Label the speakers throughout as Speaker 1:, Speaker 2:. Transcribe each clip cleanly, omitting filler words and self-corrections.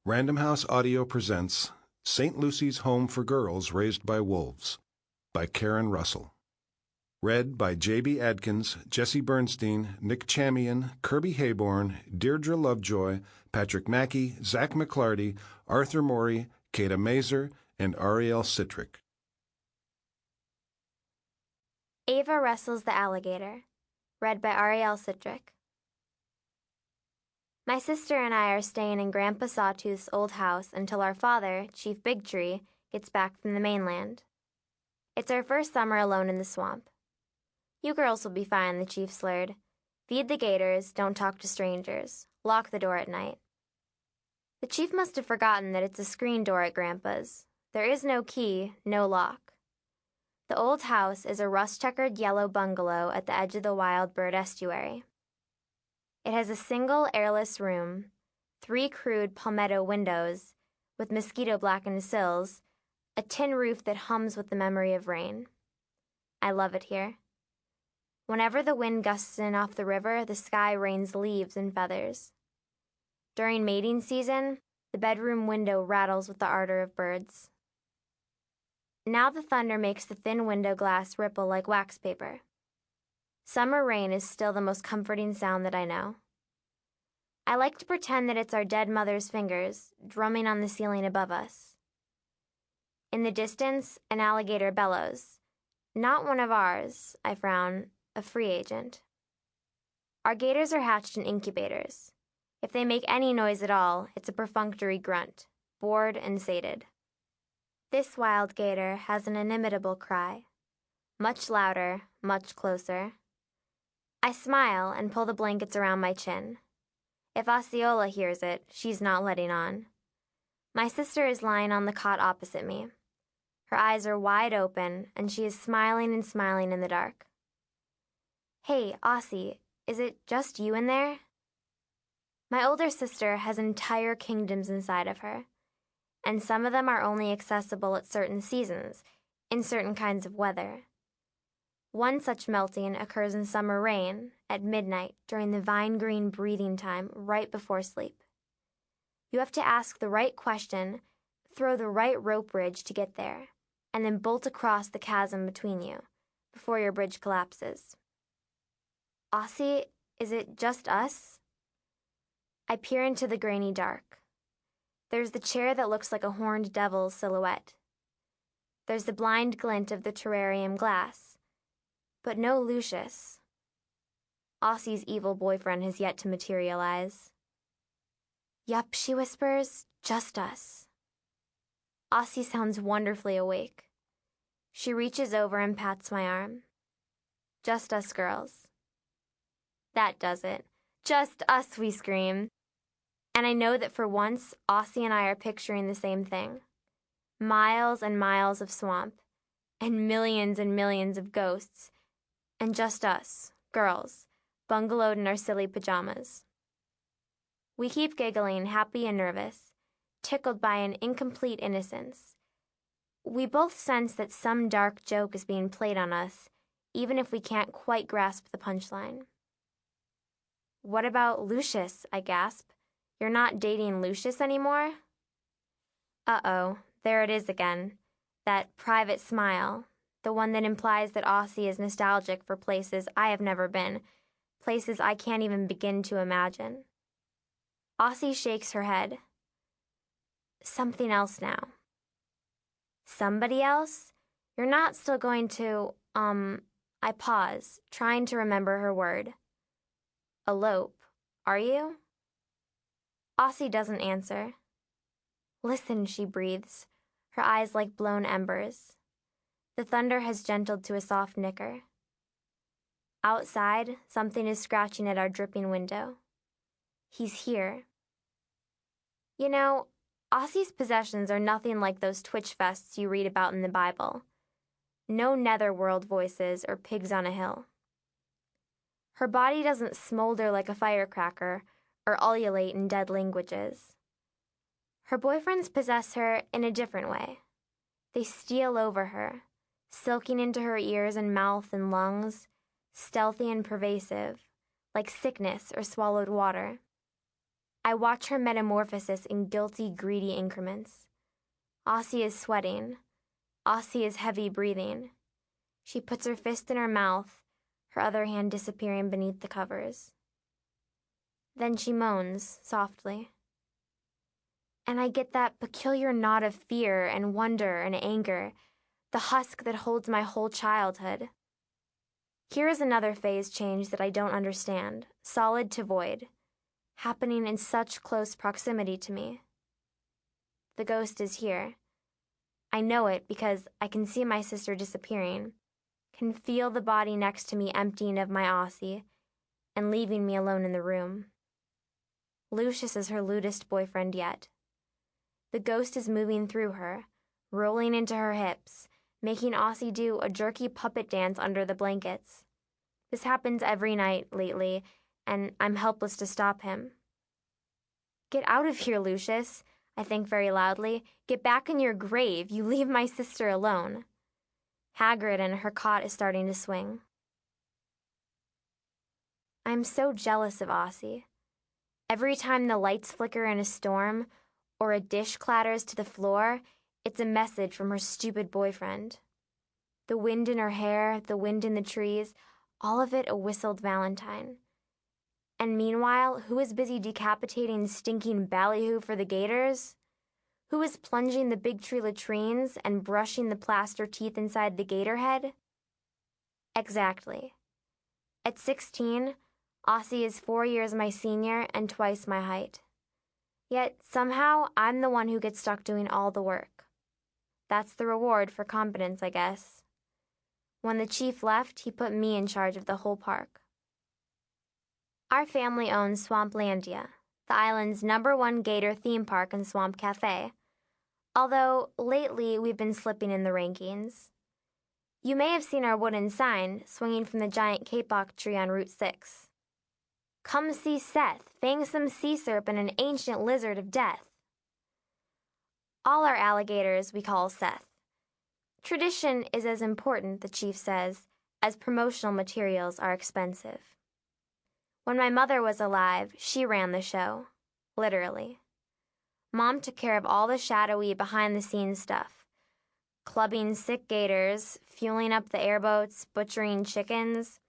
Speaker 1: Random House Audio presents St. Lucy's Home for Girls Raised by Wolves by Karen Russell. Read by J.B. Adkins, Jesse Bernstein, Nick Chamian, Kirby Hayborn, Deirdre Lovejoy, Patrick Mackey, Zach McClarty, Arthur Morey, Kata Mazer, and Ariel Citrick.
Speaker 2: Ava Wrestles the Alligator. Read by Ariel Citrick. My sister and I are staying in Grandpa Sawtooth's old house until our father, Chief Bigtree, gets back from the mainland. It's our first summer alone in the swamp. You girls will be fine, the chief slurred. Feed the gators, don't talk to strangers. Lock the door at night. The chief must have forgotten that it's a screen door at Grandpa's. There is no key, no lock. The old house is a rust-checkered yellow bungalow at the edge of the Wild Bird Estuary. It has a single airless room, 3 crude palmetto windows with mosquito-blackened sills, a tin roof that hums with the memory of rain. I love it here. Whenever the wind gusts in off the river, the sky rains leaves and feathers. During mating season, the bedroom window rattles with the ardor of birds. Now the thunder makes the thin window glass ripple like wax paper. Summer rain is still the most comforting sound that I know. I like to pretend that it's our dead mother's fingers drumming on the ceiling above us. In the distance, an alligator bellows. Not one of ours, I frown, a free agent. Our gators are hatched in incubators. If they make any noise at all, it's a perfunctory grunt, bored and sated. This wild gator has an inimitable cry. Much louder, much closer. I smile and pull the blankets around my chin. If Osceola hears it, she's not letting on. My sister is lying on the cot opposite me. Her eyes are wide open, and she is smiling and smiling in the dark. Hey, Ossie, is it just you in there? My older sister has entire kingdoms inside of her, and some of them are only accessible at certain seasons, in certain kinds of weather. One such melting occurs in summer rain, at midnight, during the vine-green breathing time right before sleep. You have to ask the right question, throw the right rope bridge to get there, and then bolt across the chasm between you, before your bridge collapses. Ossie, is it just us? I peer into the grainy dark. There's the chair that looks like a horned devil's silhouette. There's the blind glint of the terrarium glass. But no Lucius. Ossie's evil boyfriend has yet to materialize. Yup, she whispers, just us. Ossie sounds wonderfully awake. She reaches over and pats my arm. Just us girls. That does it. Just us, we scream. And I know that for once, Ossie and I are picturing the same thing. Miles and miles of swamp, and millions of ghosts, and just us, girls, bungalowed in our silly pajamas. We keep giggling, happy and nervous, tickled by an incomplete innocence. We both sense that some dark joke is being played on us, even if we can't quite grasp the punchline. What about Lucius? I gasp. You're not dating Lucius anymore? Uh-oh, there it is again. That private smile. The one that implies that Ossie is nostalgic for places I have never been, places I can't even begin to imagine. Ossie shakes her head. Something else now. Somebody else? You're not still going to, I pause, trying to remember her word. Elope, are you? Ossie doesn't answer. Listen, she breathes, her eyes like blown embers. The thunder has gentled to a soft nicker. Outside, something is scratching at our dripping window. He's here. You know, Ossie's possessions are nothing like those twitch fests you read about in the Bible. No netherworld voices or pigs on a hill. Her body doesn't smolder like a firecracker or ululate in dead languages. Her boyfriends possess her in a different way. They steal over her, silking into her ears and mouth and lungs, stealthy and pervasive, like sickness or swallowed water. I watch her metamorphosis in guilty, greedy increments. Aussie is sweating. Aussie is heavy breathing. She puts her fist in her mouth, her other hand disappearing beneath the covers. Then she moans softly. And I get that peculiar knot of fear and wonder and anger, the husk that holds my whole childhood. Here is another phase change that I don't understand, solid to void, happening in such close proximity to me. The ghost is here. I know it because I can see my sister disappearing, can feel the body next to me emptying of my Aussie, and leaving me alone in the room. Lucius is her lewdest boyfriend yet. The ghost is moving through her, rolling into her hips, making Aussie do a jerky puppet dance under the blankets. This happens every night lately, and I'm helpless to stop him. Get out of here, Lucius, I think very loudly. Get back in your grave. You leave my sister alone. Hagrid and her cot is starting to swing. I'm so jealous of Aussie. Every time the lights flicker in a storm, or a dish clatters to the floor, it's a message from her stupid boyfriend. The wind in her hair, the wind in the trees, all of it a whistled valentine. And meanwhile, who is busy decapitating stinking ballyhoo for the gators? Who is plunging the Bigtree latrines and brushing the plaster teeth inside the gator head? Exactly. At 16, Aussie is 4 years my senior and twice my height. Yet somehow I'm the one who gets stuck doing all the work. That's the reward for competence, I guess. When the chief left, he put me in charge of the whole park. Our family owns Swamplandia, the island's #1 gator theme park and swamp café, although lately we've been slipping in the rankings. You may have seen our wooden sign swinging from the giant kapok tree on Route 6. Come see Seth, fang some sea serpent and an ancient lizard of death. All our alligators we call Seth. Tradition is as important, the chief says, as promotional materials are expensive. When my mother was alive, she ran the show, literally. Mom took care of all the shadowy, behind-the-scenes stuff. Clubbing sick gators, fueling up the airboats, butchering chickens.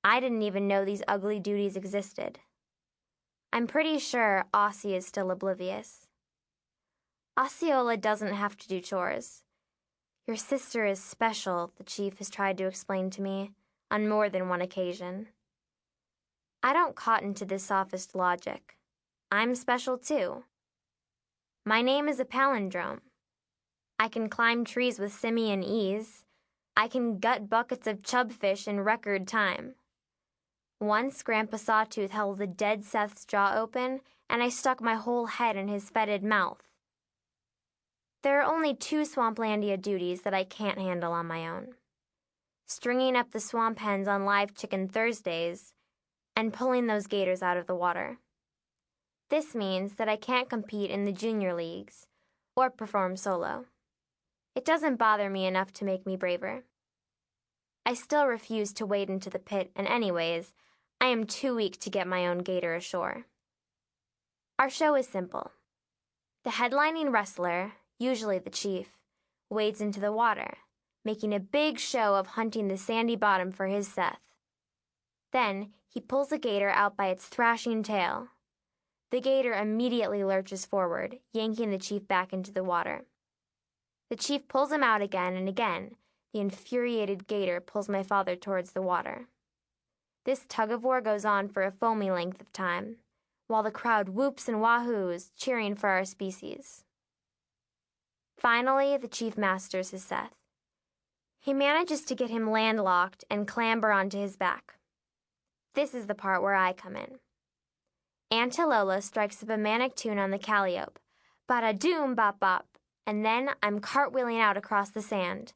Speaker 2: I didn't even know these ugly duties existed. I'm pretty sure Aussie is still oblivious. Osceola doesn't have to do chores. Your sister is special, the chief has tried to explain to me, on more than one occasion. I don't cotton to this sophist logic. I'm special too. My name is a palindrome. I can climb trees with simian ease. I can gut buckets of chubfish in record time. Once Grandpa Sawtooth held the dead Seth's jaw open, and I stuck my whole head in his fetid mouth. There are only 2 Swamplandia duties that I can't handle on my own. Stringing up the swamp hens on live chicken Thursdays, and pulling those gators out of the water. This means that I can't compete in the junior leagues, or perform solo. It doesn't bother me enough to make me braver. I still refuse to wade into the pit, and anyways, I am too weak to get my own gator ashore. Our show is simple. The headlining wrestler, usually the chief, wades into the water, making a big show of hunting the sandy bottom for his Seth. Then he pulls a gator out by its thrashing tail. The gator immediately lurches forward, yanking the chief back into the water. The chief pulls him out again, and again, the infuriated gator pulls my father towards the water. This tug-of-war goes on for a foamy length of time, while the crowd whoops and wahoos, cheering for our species. Finally, the chief masters his Seth. He manages to get him landlocked and clamber onto his back. This is the part where I come in. Aunt Lola strikes up a manic tune on the calliope, ba-da-doom bop-bop, and then I'm cartwheeling out across the sand,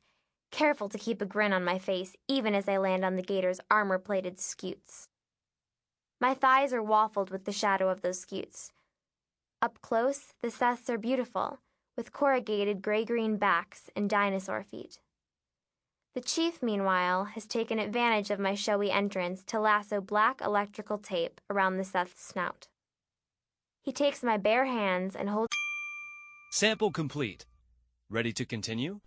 Speaker 2: careful to keep a grin on my face even as I land on the gator's armor-plated scutes. My thighs are waffled with the shadow of those scutes. Up close, the Seths are beautiful, with corrugated gray-green backs and dinosaur feet. The chief, meanwhile, has taken advantage of my showy entrance to lasso black electrical tape around the Seth's snout. He takes my bare hands and holds.
Speaker 3: Sample complete. Ready to continue?